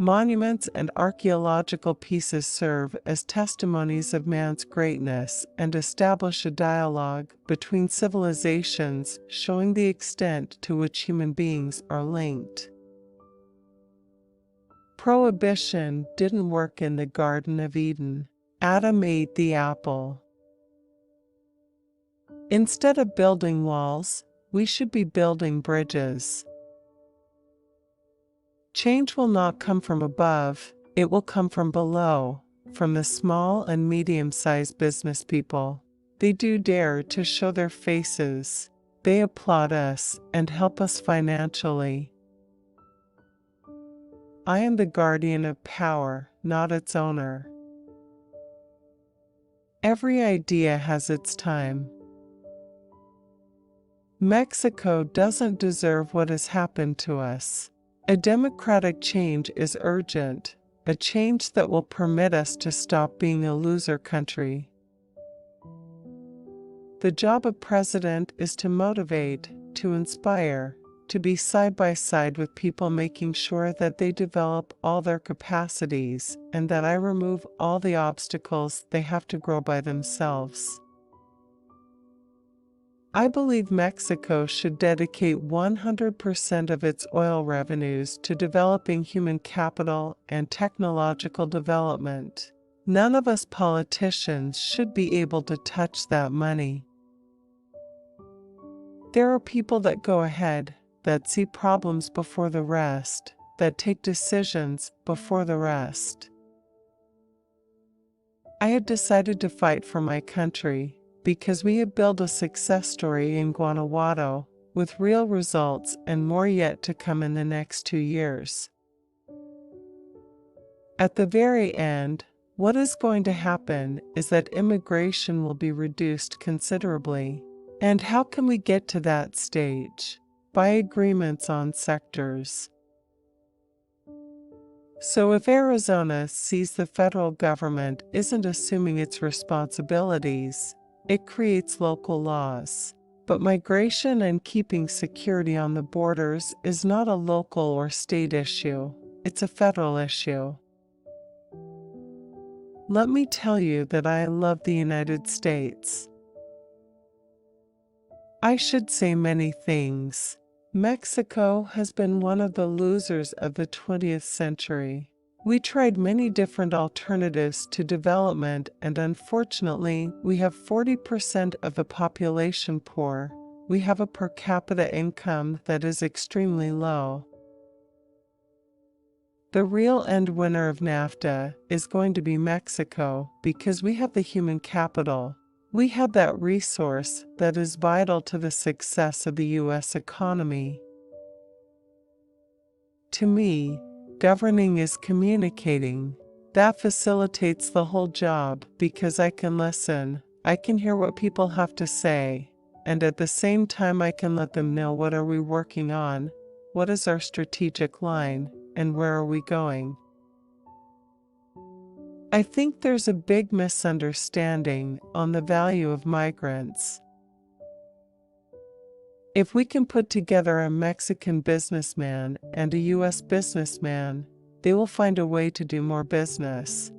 Monuments and archaeological pieces serve as testimonies of man's greatness and establish a dialogue between civilizations, showing the extent to which human beings are linked. Prohibition didn't work in the Garden of Eden. Adam ate the apple. Instead of building walls, we should be building bridges. Change will not come from above, it will come from below, from the small and medium-sized business people. They do dare to show their faces. They applaud us and help us financially. I am the guardian of power, not its owner. Every idea has its time. Mexico doesn't deserve what has happened to us. A democratic change is urgent, a change that will permit us to stop being a loser country. The job of president is to motivate, to inspire, to be side by side with people, making sure that they develop all their capacities and that I remove all the obstacles they have to grow by themselves. I believe Mexico should dedicate 100% of its oil revenues to developing human capital and technological development. None of us politicians should be able to touch that money. There are people that go ahead, that see problems before the rest, that take decisions before the rest. I had decided to fight for my country, because we have built a success story in Guanajuato, with real results and more yet to come in the next 2 years. At the very end, what is going to happen is that immigration will be reduced considerably. And how can we get to that stage? By agreements on sectors. So if Arizona sees the federal government isn't assuming its responsibilities, it creates local laws. But migration and keeping security on the borders is not a local or state issue, it's a federal issue. Let me tell you that I love the United States. I should say many things. Mexico has been one of the losers of the 20th century. We tried many different alternatives to development, and unfortunately, we have 40% of the population poor. We have a per capita income that is extremely low. The real end winner of NAFTA is going to be Mexico because we have the human capital. We have that resource that is vital to the success of the U.S. economy. To me, governing is communicating. That facilitates the whole job because I can listen, I can hear what people have to say, and at the same time I can let them know what are we working on, what is our strategic line, and where are we going. I think there's a big misunderstanding on the value of migrants. If we can put together a Mexican businessman and a U.S. businessman, they will find a way to do more business.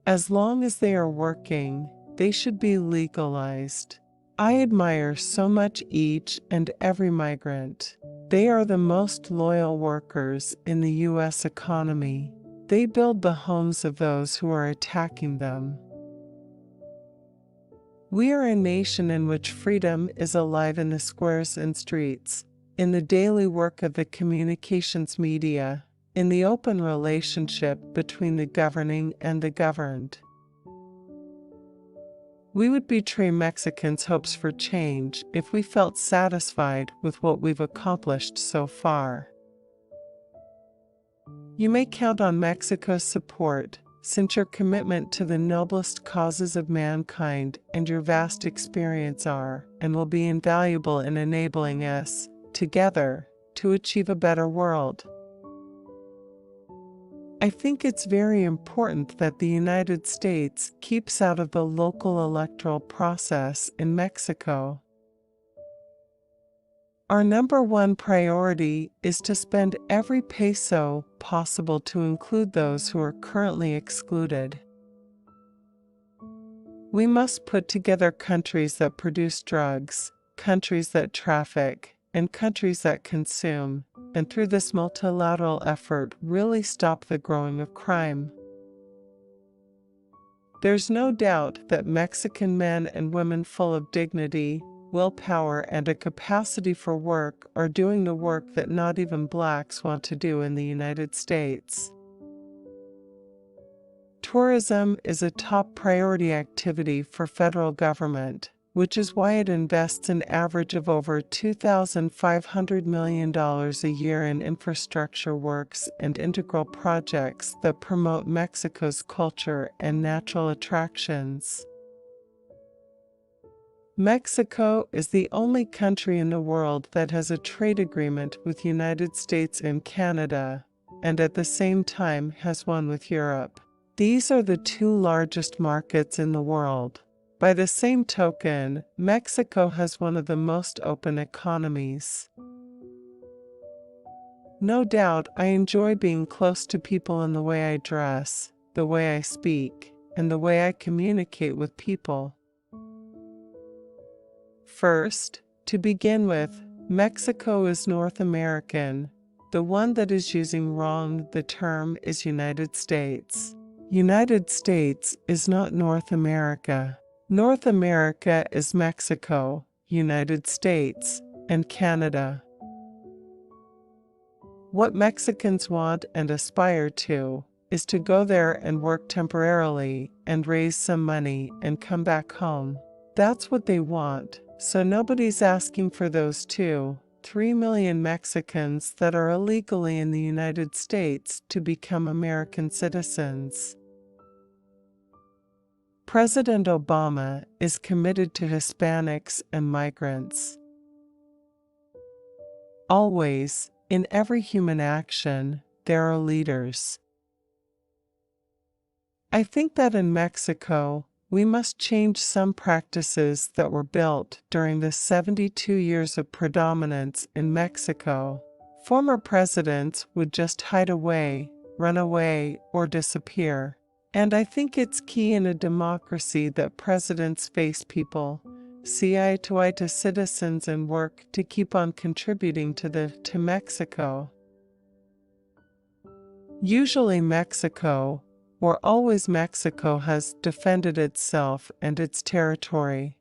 As long as they are working, they should be legalized. I admire so much each and every migrant. They are the most loyal workers in the U.S. economy. They build the homes of those who are attacking them. We are a nation in which freedom is alive in the squares and streets, in the daily work of the communications media, in the open relationship between the governing and the governed. We would betray Mexicans' hopes for change if we felt satisfied with what we've accomplished so far. You may count on Mexico's support, since your commitment to the noblest causes of mankind and your vast experience are and will be invaluable in enabling us, together, to achieve a better world. I think it's very important that the United States keeps out of the local electoral process in Mexico. Our number one priority is to spend every peso possible to include those who are currently excluded. We must put together countries that produce drugs, countries that traffic, and countries that consume, and through this multilateral effort really stop the growing of crime. There's no doubt that Mexican men and women full of dignity, willpower, and a capacity for work are doing the work that not even blacks want to do in the United States. Tourism is a top priority activity for federal government, which is why it invests an average of over $2,500 million a year in infrastructure works and integral projects that promote Mexico's culture and natural attractions. Mexico is the only country in the world that has a trade agreement with the United States and Canada, and at the same time has one with Europe. These are the two largest markets in the world. By the same token, Mexico has one of the most open economies. No doubt, I enjoy being close to people in the way I dress, the way I speak, and the way I communicate with people. First, to begin with, Mexico is North American. The one that is using wrong the term is United States. United States is not North America. North America is Mexico, United States, and Canada. What Mexicans want and aspire to is to go there and work temporarily and raise some money and come back home. That's what they want, so nobody's asking for those 2-3 million Mexicans that are illegally in the United States to become American citizens. President Obama is committed to Hispanics and migrants. Always, in every human action, there are leaders. I think that in Mexico, we must change some practices that were built during the 72 years of predominance in Mexico. Former presidents would just hide away, run away, or disappear. And I think it's key in a democracy that presidents face people, see eye to citizens, and work to keep on contributing to Mexico. Usually Mexico, or always Mexico, has defended itself and its territory.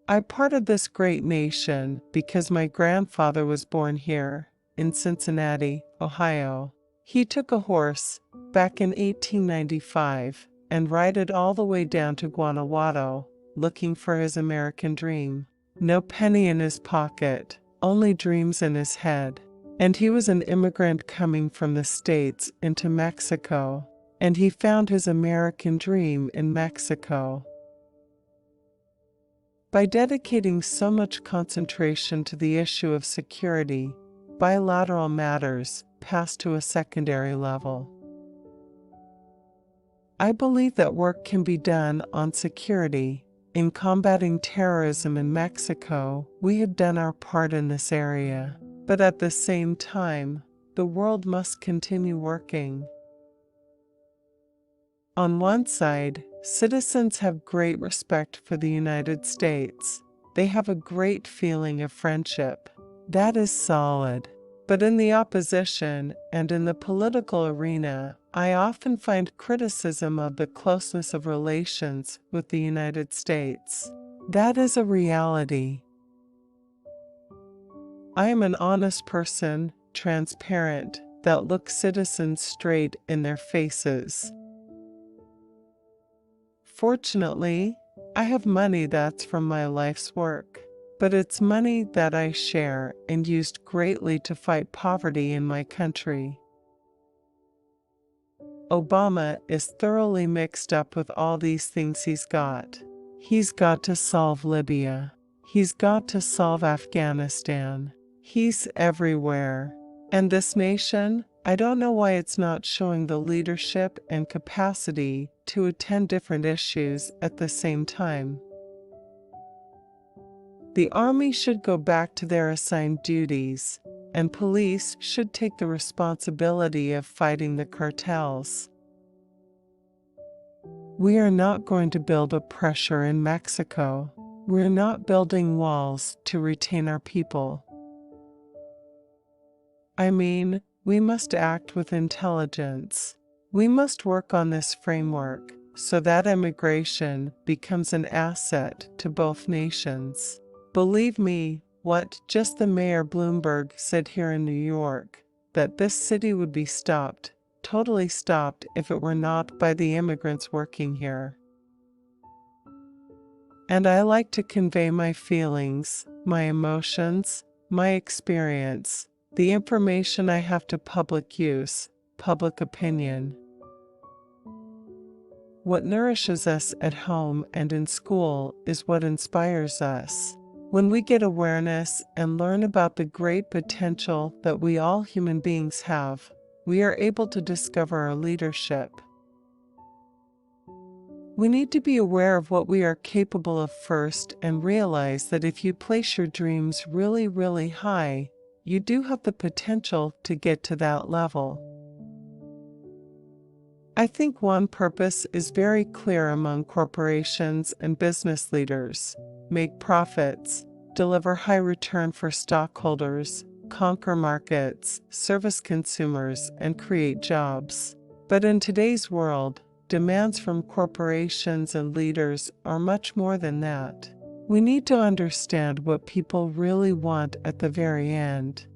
I'm part of this great nation because my grandfather was born here, in Cincinnati, Ohio. He took a horse, back in 1895, and ride it all the way down to Guanajuato, looking for his American dream. No penny in his pocket, only dreams in his head. And he was an immigrant coming from the States into Mexico, and he found his American dream in Mexico. By dedicating so much concentration to the issue of security, bilateral matters pass to a secondary level. I believe that work can be done on security. In combating terrorism in Mexico, we have done our part in this area. But at the same time, the world must continue working. On one side, citizens have great respect for the United States. They have a great feeling of friendship. That is solid. But in the opposition and in the political arena, I often find criticism of the closeness of relations with the United States. That is a reality. I am an honest person, transparent, that looks citizens straight in their faces. Fortunately, I have money that's from my life's work. But it's money that I share and used greatly to fight poverty in my country. Obama is thoroughly mixed up with all these things he's got. He's got to solve Libya. He's got to solve Afghanistan. He's everywhere. And this nation, I don't know why it's not showing the leadership and capacity to attend different issues at the same time. The army should go back to their assigned duties, and police should take the responsibility of fighting the cartels. We are not going to build up pressure in Mexico. We're not building walls to retain our people. I mean, we must act with intelligence. We must work on this framework so that immigration becomes an asset to both nations. Believe me, what just the Mayor Bloomberg said here in New York, that this city would be stopped, totally stopped, if it were not by the immigrants working here. And I like to convey my feelings, my emotions, my experience, the information I have to public use, public opinion. What nourishes us at home and in school is what inspires us. When we get awareness and learn about the great potential that we all human beings have, we are able to discover our leadership. We need to be aware of what we are capable of first and realize that if you place your dreams really, really high, you do have the potential to get to that level. I think one purpose is very clear among corporations and business leaders: make profits, deliver high return for stockholders, conquer markets, service consumers, and create jobs. But in today's world, demands from corporations and leaders are much more than that. We need to understand what people really want at the very end.